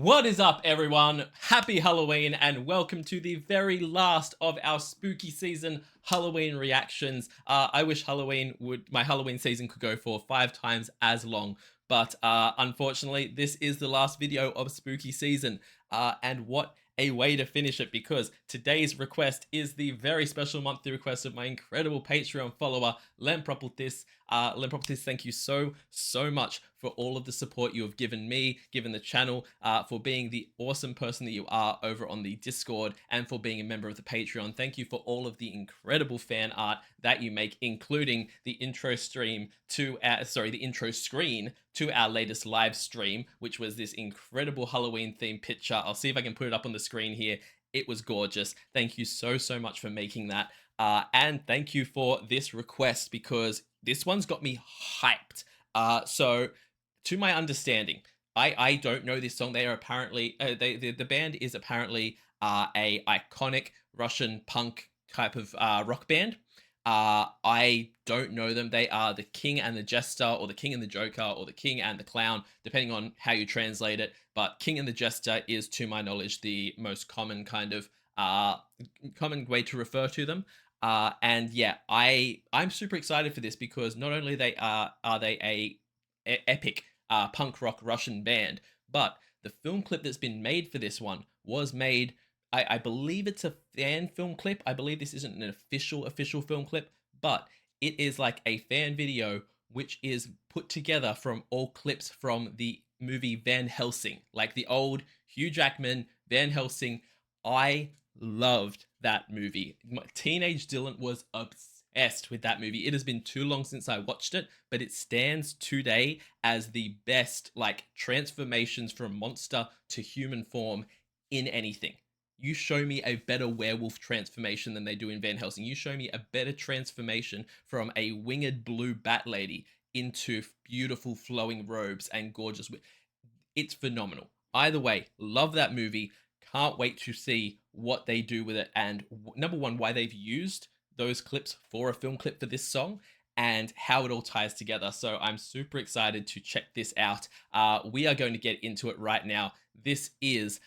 What is up, everyone? Happy Halloween and welcome to the very last of our spooky season Halloween reactions. I wish my Halloween season could go for 5 times as long, but unfortunately, this is the last video of spooky season. And what a way to finish it, because today's request is the very special monthly request of my incredible Patreon follower, Lempropolis. Lempropolis, thank you so much for all of the support you have given me, given the channel, for being the awesome person that you are over on the Discord, and for being a member of the Patreon. Thank you for all of the incredible fan art that you make, including the intro screen to our latest live stream, which was this incredible Halloween themed picture. I'll see if I can put it up on the screen here. It was gorgeous. Thank you so much for making that. And thank you for this request, because this one's got me hyped. So to my understanding, I don't know this song. They are apparently the band is apparently a iconic Russian punk type of rock band. I don't know them. They are the King and the Jester, or the King and the Joker, or the King and the Clown, depending on how you translate it. But King and the Jester is, to my knowledge, the most common kind of common way to refer to them. And yeah, I'm super excited for this, because not only are they a epic punk rock Russian band, but the film clip that's been made for this one was made. I believe it's a fan film clip. I believe this isn't an official film clip, but it is like a fan video which is put together from all clips from the movie Van Helsing, like the old Hugh Jackman Van Helsing. I loved that movie. Teenage Dylan was obsessed with that movie. It has been too long since I watched it, but it stands today as the best, like, transformations from monster to human form in anything. You show me a better werewolf transformation than they do in Van Helsing. You show me a better transformation from a winged blue bat lady into beautiful flowing robes and gorgeous. It's phenomenal. Either way, love that movie. Can't wait to see what they do with it. And number one, why they've used those clips for a film clip for this song, and how it all ties together. So I'm super excited to check this out. We are going to get into it right now. This is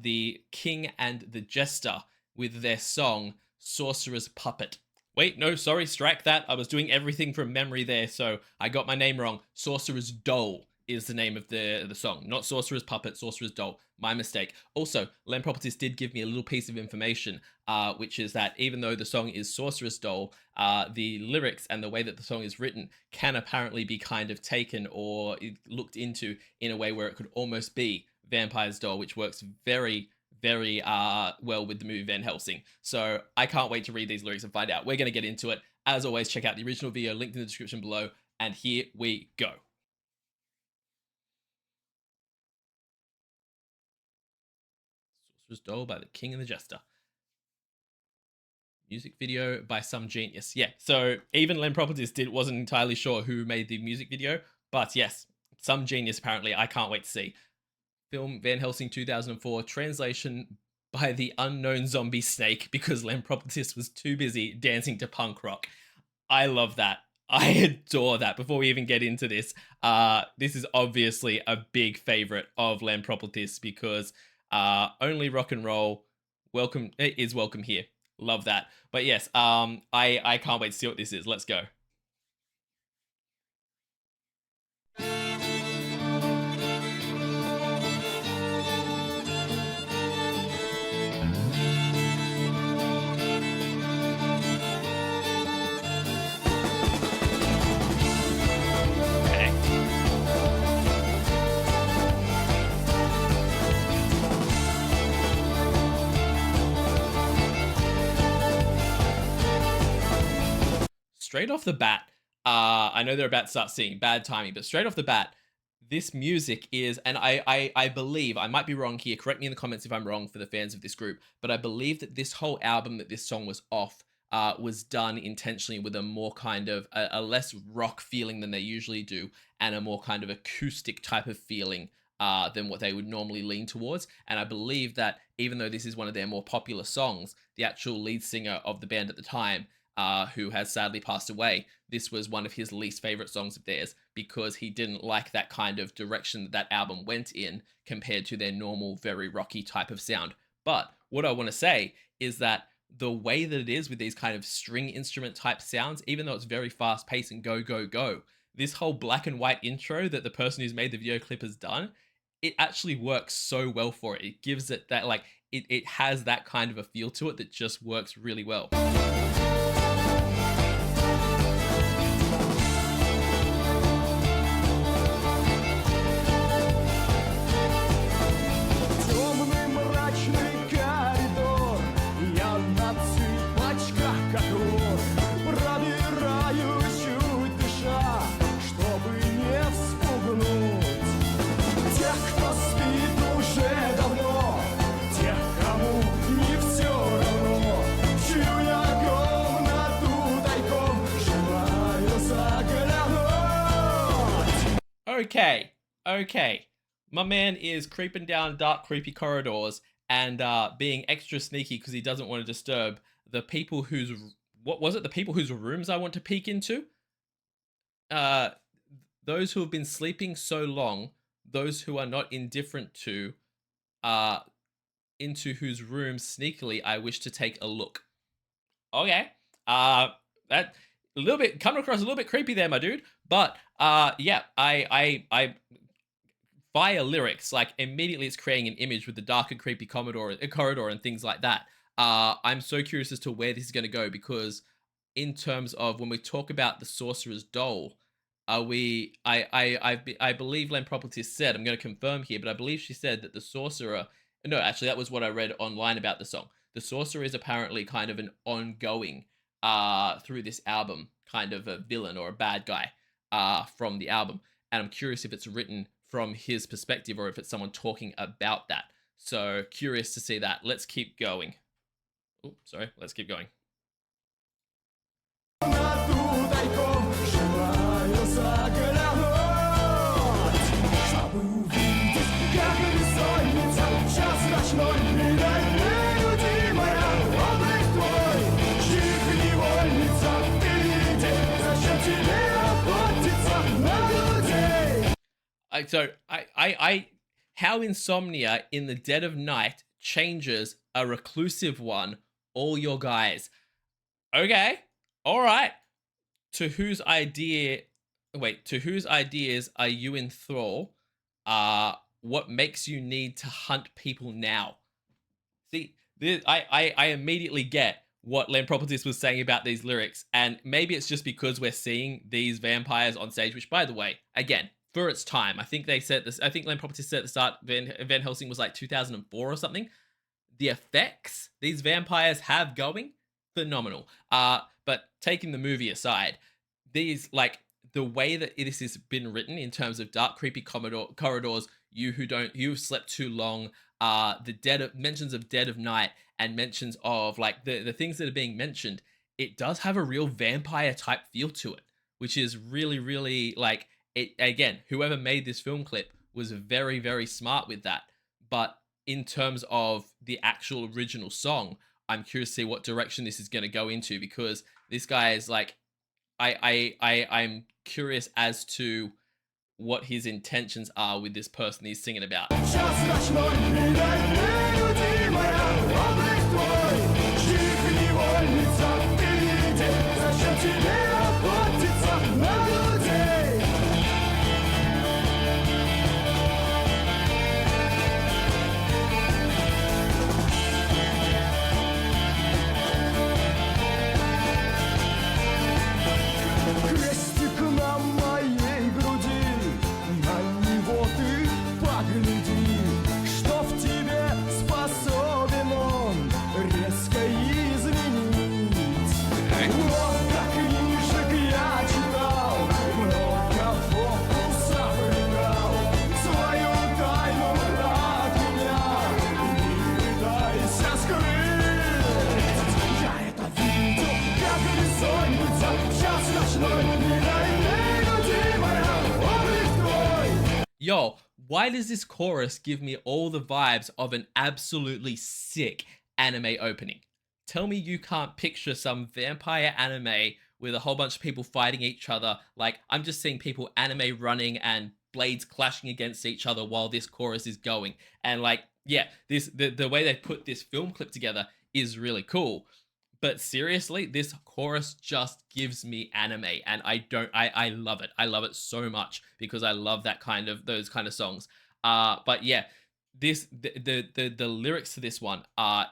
the King and the Jester with their song Sorcerer's Puppet. Wait, no, sorry, strike that. I was doing everything from memory there, so I got my name wrong. Sorcerer's Doll is the name of the song, not Sorcerer's Puppet, Sorcerer's Doll. My mistake. Also, Lempropolis did give me a little piece of information, which is that even though the song is Sorcerer's Doll, the lyrics and the way that the song is written can apparently be kind of taken or looked into in a way where it could almost be Vampire's Doll, which works very well with the movie Van Helsing. So I can't wait to read these lyrics and find out. We're going to get into it. As always, check out the original video linked in the description below, and here we go. Sorcerer's Doll by the King and the Jester. Music video by some genius. Yeah, so even Lempropolis wasn't entirely sure who made the music video, but yes, some genius apparently. I can't wait to see. Film Van Helsing 2004, translation by the unknown zombie snake, because Lempropolis was too busy dancing to punk rock. I love that. I adore that. Before we even get into this, this is obviously a big favorite of Lempropolis, because only rock and roll is welcome here. Love that. But yes, I can't wait to see what this is. Let's go. Straight off the bat, I know they're about to start seeing bad timing, but straight off the bat, this music is, and I believe, I might be wrong here, correct me in the comments if I'm wrong for the fans of this group, but I believe that this whole album that this song was off was done intentionally with a more kind of, a less rock feeling than they usually do, and a more kind of acoustic type of feeling than what they would normally lean towards. And I believe that even though this is one of their more popular songs, the actual lead singer of the band at the time who has sadly passed away, this was one of his least favorite songs of theirs because he didn't like that kind of direction that album went in compared to their normal, very rocky type of sound. But what I want to say is that the way that it is with these kind of string instrument type sounds, even though it's very fast paced and go, go, go, this whole black and white intro that the person who's made the video clip has done, it actually works so well for it. It gives it that, like, it has that kind of a feel to it that just works really well. Okay. My man is creeping down dark, creepy corridors and being extra sneaky because he doesn't want to disturb the people whose, what was it? The people whose rooms I want to peek into? Those who have been sleeping so long, those who are not indifferent to, into whose rooms sneakily I wish to take a look. Okay. That a little bit coming across a little bit creepy there, my dude. But yeah, I via lyrics, like immediately it's creating an image with the dark and creepy corridor and things like that. I'm so curious as to where this is going to go because in terms of when we talk about the Sorcerer's Doll, are we? I believe Len Property said, I'm going to confirm here, but I believe she said that the Sorcerer. No, actually, that was what I read online about the song. The Sorcerer is apparently kind of an ongoing through this album, kind of a villain or a bad guy from the album. And I'm curious if it's written from his perspective or if it's someone talking about that. So curious to see that. Let's keep going. Oh, sorry. Let's keep going. How insomnia in the dead of night changes a reclusive one, all your guys. Okay, all right. To whose ideas are you in thrall? What makes you need to hunt people now? See, I immediately get what Len Properties was saying about these lyrics, and maybe it's just because we're seeing these vampires on stage, which, by the way, again, for its time, I think they said this. I think Len Properties said at the start, Van Helsing was like 2004 or something. The effects these vampires have going, phenomenal. But taking the movie aside, these, like, the way that this has been written in terms of dark, creepy corridors, you've slept too long, the mentions of dead of night and mentions of like the things that are being mentioned, it does have a real vampire type feel to it, which is really, really like it. Again, whoever made this film clip was very, very smart with that. But in terms of the actual original song, I'm curious to see what direction this is going to go into because this guy is like, I'm curious as to what his intentions are with this person he's singing about. Yo, why does this chorus give me all the vibes of an absolutely sick anime opening? tell me you can't picture some vampire anime with a whole bunch of people fighting each other. Like, I'm just seeing people anime running and blades clashing against each other while this chorus is going. And like, yeah, the way they put this film clip together is really cool. But seriously, this chorus just gives me anime, and I love it. I love it so much because I love those kind of songs. But yeah, the lyrics to this one are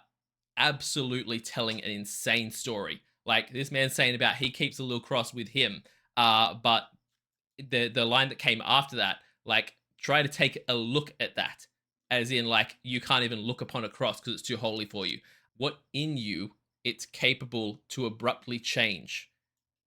absolutely telling an insane story. Like, this man saying about he keeps a little cross with him, but the line that came after that, like, try to take a look at that, as in, like, you can't even look upon a cross because it's too holy for you. What in you it's capable to abruptly change.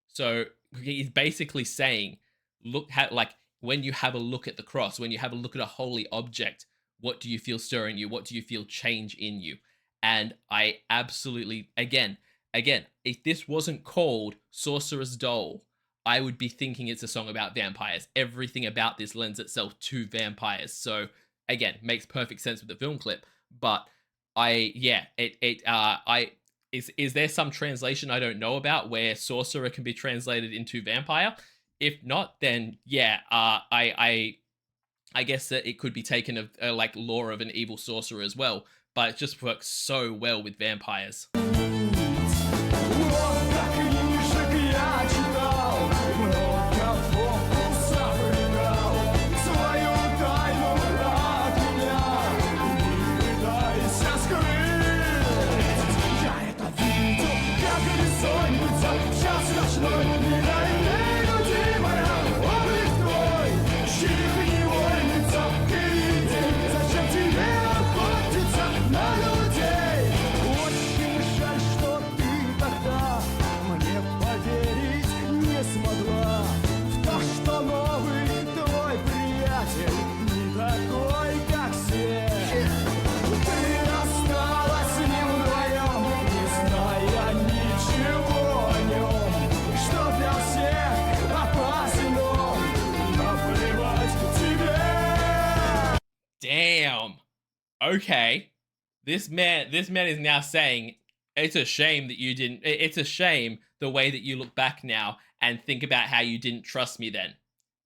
So he's basically saying, look at, like, when you have a look at the cross, when you have a look at a holy object, what do you feel stir in you? What do you feel change in you? And I absolutely, again, if this wasn't called Sorcerer's Doll, I would be thinking it's a song about vampires. Everything about this lends itself to vampires. So again, makes perfect sense with the film clip. But is there some translation I don't know about where sorcerer can be translated into vampire? If not, then yeah, I guess that it could be taken of like lore of an evil sorcerer as well. But it just works so well with vampires. Damn. Okay. This man is now saying it's a shame that you didn't. It's a shame the way that you look back now and think about how you didn't trust me then.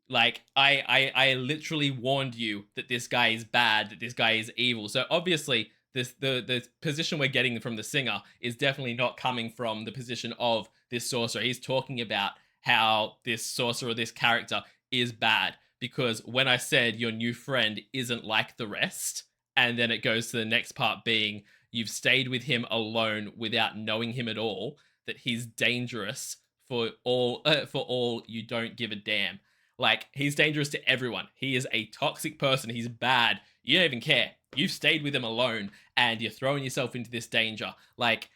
Like, I literally warned you that this guy is bad, that this guy is evil. So obviously, the position we're getting from the singer is definitely not coming from the position of this sorcerer. He's talking about how this sorcerer, this character, is bad. Because when I said your new friend isn't like the rest, and then it goes to the next part being you've stayed with him alone without knowing him at all, that he's dangerous for all you don't give a damn. Like, he's dangerous to everyone. He is a toxic person. He's bad. You don't even care. You've stayed with him alone, and you're throwing yourself into this danger. Like,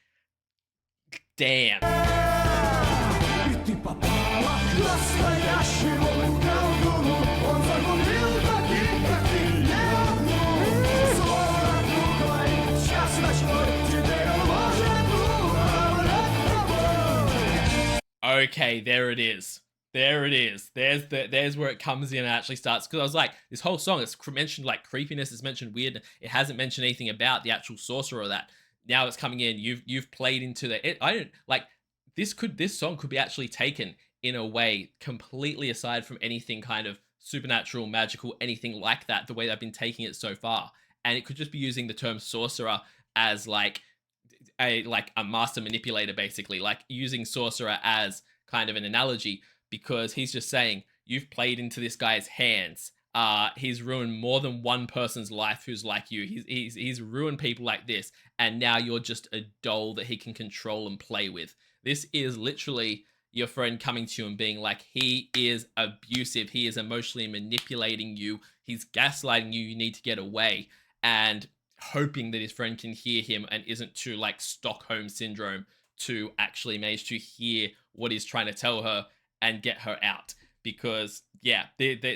damn. Okay, there it is. There it is. There's where it comes in and actually starts. Because I was like, this whole song, it's mentioned like creepiness, it's mentioned weird. It hasn't mentioned anything about the actual sorcerer or that. Now it's coming in. You've played into the. I don't like this. This song could be actually taken in a way completely aside from anything kind of supernatural, magical, anything like that. The way I've been taking it so far, and it could just be using the term sorcerer as like a master manipulator, basically, like using sorcerer as kind of an analogy. Because he's just saying, you've played into this guy's hands. He's ruined more than one person's life who's like you. He's ruined people like this. And now you're just a doll that he can control and play with. This is literally your friend coming to you and being like, he is abusive. He is emotionally manipulating you. He's gaslighting you. You need to get away. And hoping that his friend can hear him and isn't too like Stockholm syndrome to actually manage to hear what he's trying to tell her and get her out. Because yeah,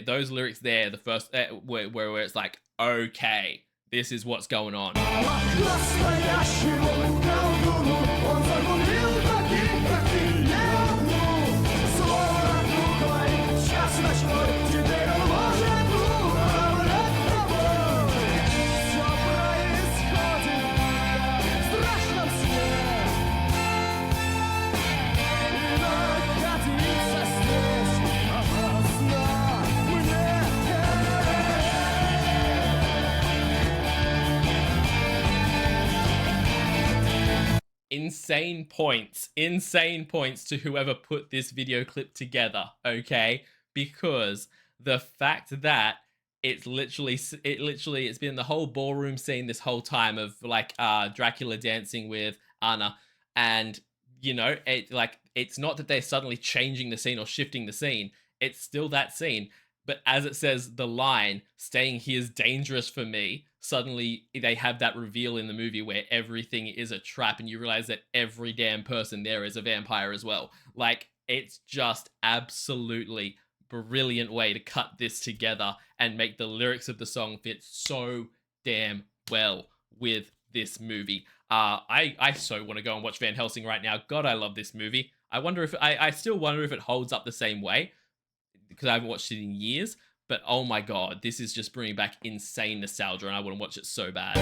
those lyrics there, the first where it's like, okay, this is what's going on. insane points to whoever put this video clip together, okay? Because the fact that it's been the whole ballroom scene this whole time of like Dracula dancing with Anna, and it's not that they're suddenly changing the scene or shifting the scene. It's still that scene, but as it says the line, staying here is dangerous for me, suddenly they have that reveal in the movie where everything is a trap and you realize that every damn person there is a vampire as well. Like, it's just absolutely brilliant way to cut this together and make the lyrics of the song fit so damn well with this movie. I so want to go and watch Van Helsing right now. God, I love this movie. I still wonder if it holds up the same way because I haven't watched it in years. But oh my god, this is just bringing back insane nostalgia, and I want to watch it so bad.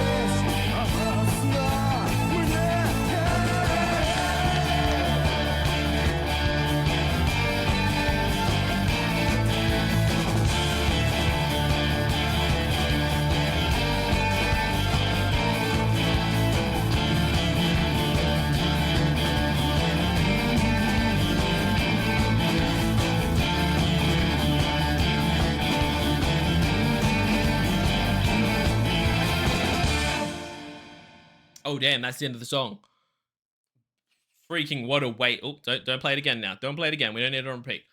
Oh damn, that's the end of the song. Freaking what a way. Oh, don't play it again now. Don't play it again. We don't need it on repeat.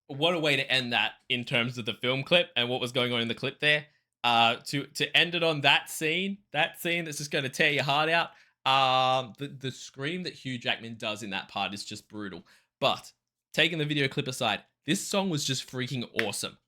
What a way to end that in terms of the film clip and what was going on in the clip there. To end it on that scene that's just going to tear your heart out. The scream that Hugh Jackman does in that part is just brutal. But taking the video clip aside, this song was just freaking awesome.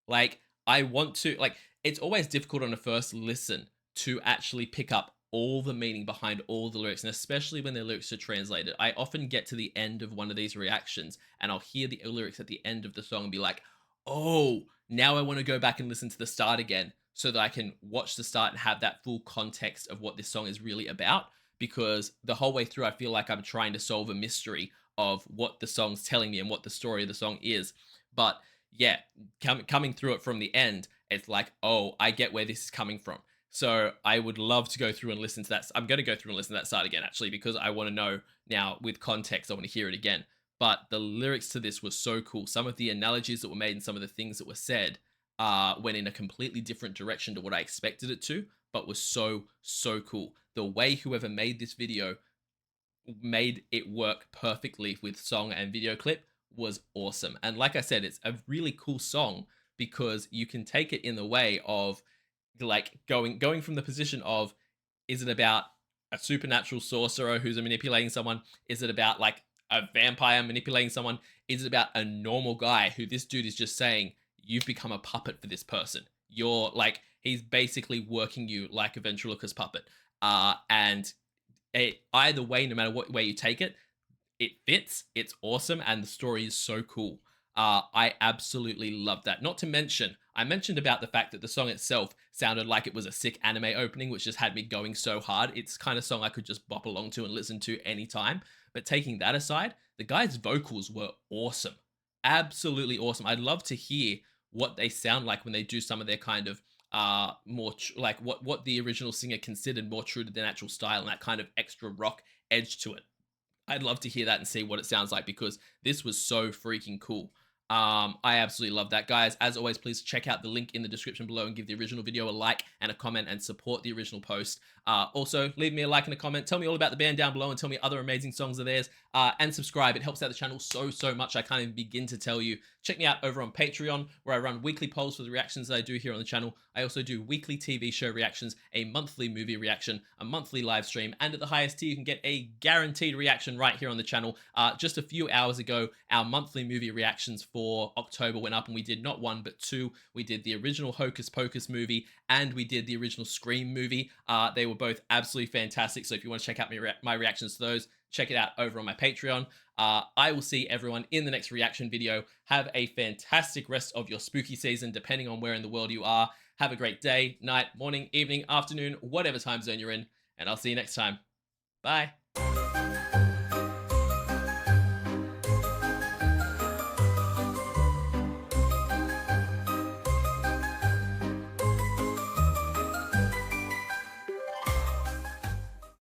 Like, it's always difficult on a first listen to actually pick up all the meaning behind all the lyrics, and especially when their lyrics are translated. I often get to the end of one of these reactions and I'll hear the lyrics at the end of the song and be like, oh, now I want to go back and listen to the start again so that I can watch the start and have that full context of what this song is really about. Because the whole way through, I feel like I'm trying to solve a mystery of what the song's telling me and what the story of the song is. But yeah, coming through it from the end, it's like, oh, I get where this is coming from. So I would love to go through and listen to that. I'm going to go through and listen to that side again, actually, because I want to know now with context. I want to hear it again. But the lyrics to this were so cool. Some of the analogies that were made and some of the things that were said went in a completely different direction to what I expected it to, but was so, so cool. The way whoever made this video made it work perfectly with song and video clip was awesome. And like I said, it's a really cool song because you can take it in the way of like going from the position of, is it about a supernatural sorcerer who's manipulating someone? Is it about like a vampire manipulating someone? Is it about a normal guy who this dude is just saying, you've become a puppet for this person? You're like, he's basically working you like a ventriloquist puppet. And either way, no matter what way you take it, it fits, it's awesome, and the story is so cool. I absolutely love that. Not to mention, I mentioned about the fact that the song itself sounded like it was a sick anime opening, which just had me going so hard. It's kind of song I could just bop along to and listen to anytime. But taking that aside, the guy's vocals were awesome. Absolutely awesome. I'd love to hear what they sound like when they do some of their kind of more like what the original singer considered more true to their natural style and that kind of extra rock edge to it. I'd love to hear that and see what it sounds like because this was so freaking cool. I absolutely love that. Guys, as always, please check out the link in the description below and give the original video a like and a comment and support the original post. Also, leave me a like and a comment. Tell me all about the band down below and tell me other amazing songs of theirs. And subscribe. It helps out the channel so, so much. I can't even begin to tell you. Check me out over on Patreon, where I run weekly polls for the reactions that I do here on the channel. I also do weekly TV show reactions, a monthly movie reaction, a monthly live stream, and at the highest tier, you can get a guaranteed reaction right here on the channel. Just a few hours ago, our monthly movie reactions for October went up, and we did not one, but two. We did the original Hocus Pocus movie, and we did the original Scream movie. They were both absolutely fantastic, so if you want to check out my reactions to those, check it out over on my Patreon. I will see everyone in the next reaction video. Have a fantastic rest of your spooky season, depending on where in the world you are. Have a great day, night, morning, evening, afternoon, whatever time zone you're in, and I'll see you next time. Bye.